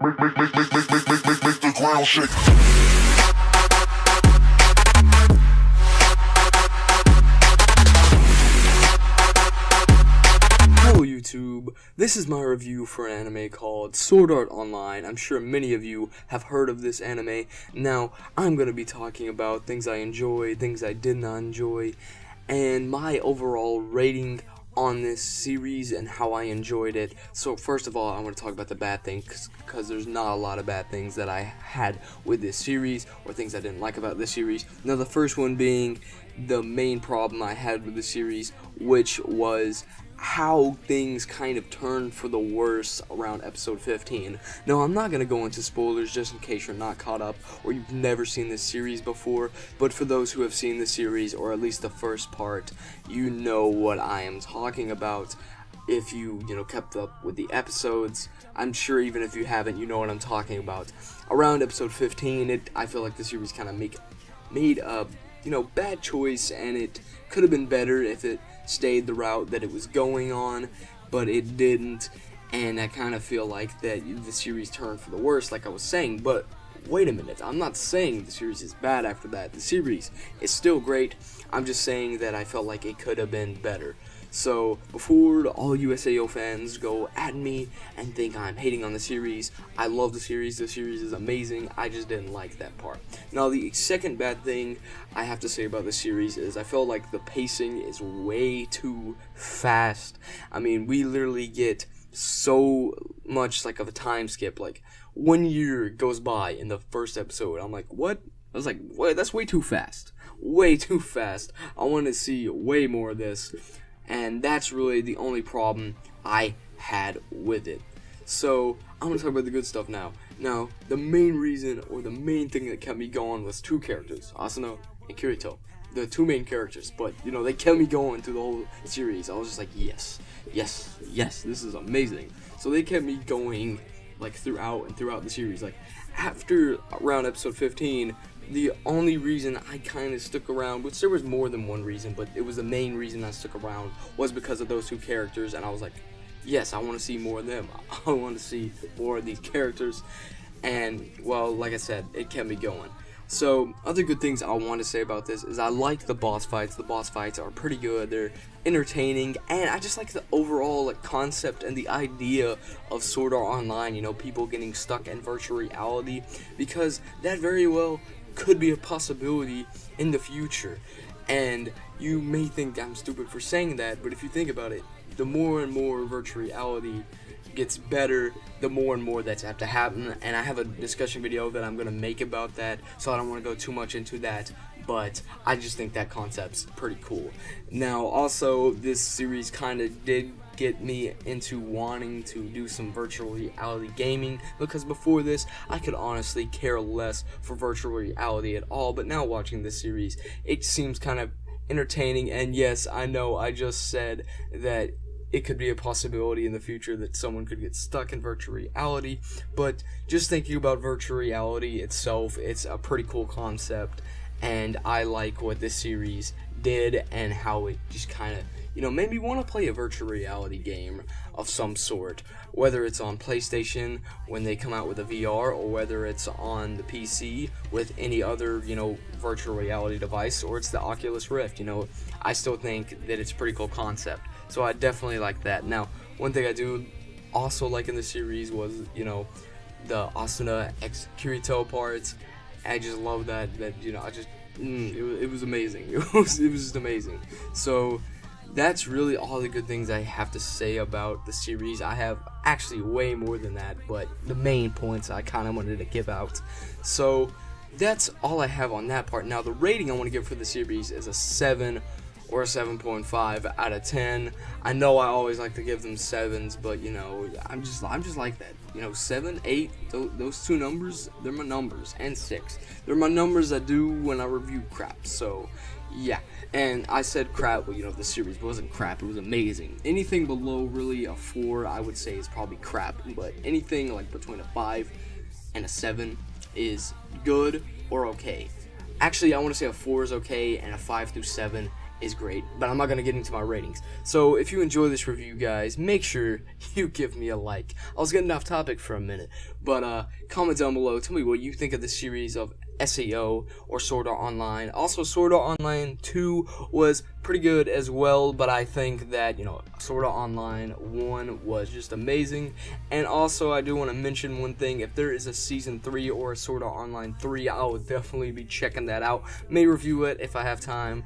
Make the ground shake. Hello YouTube, this is my review for an anime called Sword Art Online. I'm sure many of you have heard of this anime. Now, I'm going to be talking about things I enjoyed, things I did not enjoy, and my overall rating on this series and how I enjoyed it. So first of all, I want to talk about the bad things, because there's not a lot of bad things that I had with this series, or things I didn't like about this series. Now the first one being the main problem I had with the series, which was how things kind of turned for the worse around episode 15. Now, I'm not going to go into spoilers just in case you're not caught up or you've never seen this series before, but for those who have seen the series, or at least the first part, you know what I am talking about. If you kept up with the episodes, I'm sure even if you haven't, you know what I'm talking about. Around episode 15, I feel like the series kind of made a bad choice, and it could have been better if it stayed the route that it was going on, but it didn't, and I kind of feel like that the series turned for the worse, like I was saying. But wait a minute, I'm not saying the series is bad after that. The series is still great. I'm just saying that I felt like it could have been better. So before all USAO fans go at me and think I'm hating on the series, I love the series is amazing, I just didn't like that part. Now the second bad thing I have to say about the series is I felt like the pacing is way too fast. I mean, we literally get so much like of a time skip, like 1 year goes by in the first episode. I'm like, what? I was like, wait, that's way too fast. Way too fast. I want to see way more of this. And that's really the only problem I had with it. So, I'm going to talk about the good stuff now. Now, the main reason, or the main thing that kept me going was two characters, Asuna and Kirito. The two main characters, but, they kept me going through the whole series. I was just like, yes, this is amazing. So they kept me going, like, throughout the series. Like, after around episode 15, the only reason I kind of stuck around, which there was more than one reason, but it was the main reason I stuck around, was because of those two characters, and I was like, yes, I want to see more of them. I want to see more of these characters, and, well, like I said, it kept me going. So, other good things I want to say about this is I like the boss fights. The boss fights are pretty good, they're entertaining, and I just like the overall concept and the idea of Sword Art Online, people getting stuck in virtual reality, because that very well could be a possibility in the future. And you may think I'm stupid for saying that, but if you think about it, the more and more virtual reality gets better, the more and more that's apt to happen. And I have a discussion video that I'm going to make about that, so I don't want to go too much into that, but I just think that concept's pretty cool. Now, also, this series kind of did get me into wanting to do some virtual reality gaming, because before this I could honestly care less for virtual reality at all, but now watching this series it seems kind of entertaining. And yes, I know I just said that it could be a possibility in the future that someone could get stuck in virtual reality, but just thinking about virtual reality itself, it's a pretty cool concept, and I like what this series did and how it just kind of made me want to play a virtual reality game of some sort, whether it's on PlayStation when they come out with a VR, or whether it's on the PC with any other, virtual reality device, or it's the Oculus Rift. I still think that it's a pretty cool concept, so I definitely like that. Now, one thing I do also like in the series was, the Asuna x Kirito parts. I just love that, it was amazing. It was just amazing. So, that's really all the good things I have to say about the series. I have actually way more than that, but the main points I kind of wanted to give out. So that's all I have on that part. Now the rating I want to give for the series is a 7 or a 7.5 out of 10. I know I always like to give them 7s, but I'm just like that. 7, 8, those two numbers, they're my numbers, and 6. They're my numbers I do when I review crap. So yeah, and I said crap, but the series wasn't crap, it was amazing. Anything below really a 4, I would say, is probably crap, but anything like between a 5 and a 7 is good or okay. Actually, I want to say a 4 is okay, and a 5 through 7 is great, but I'm not going to get into my ratings. So if you enjoy this review, guys, make sure you give me a like. I was getting off topic for a minute, but comment down below. Tell me what you think of the series of SAO or Sword Art Online. Also, Sword Art Online 2 was pretty good as well, but I think that, Sword Art Online 1 was just amazing. And also, I do want to mention one thing. If there is a Season 3 or a Sword Art Online 3, I will definitely be checking that out. May review it if I have time.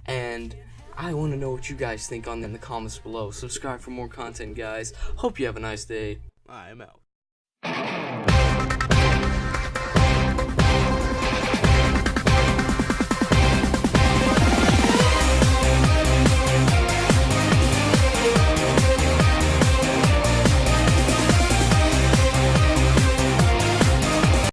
And I want to know what you guys think in the comments below. Subscribe for more content, guys. Hope you have a nice day. I'm out.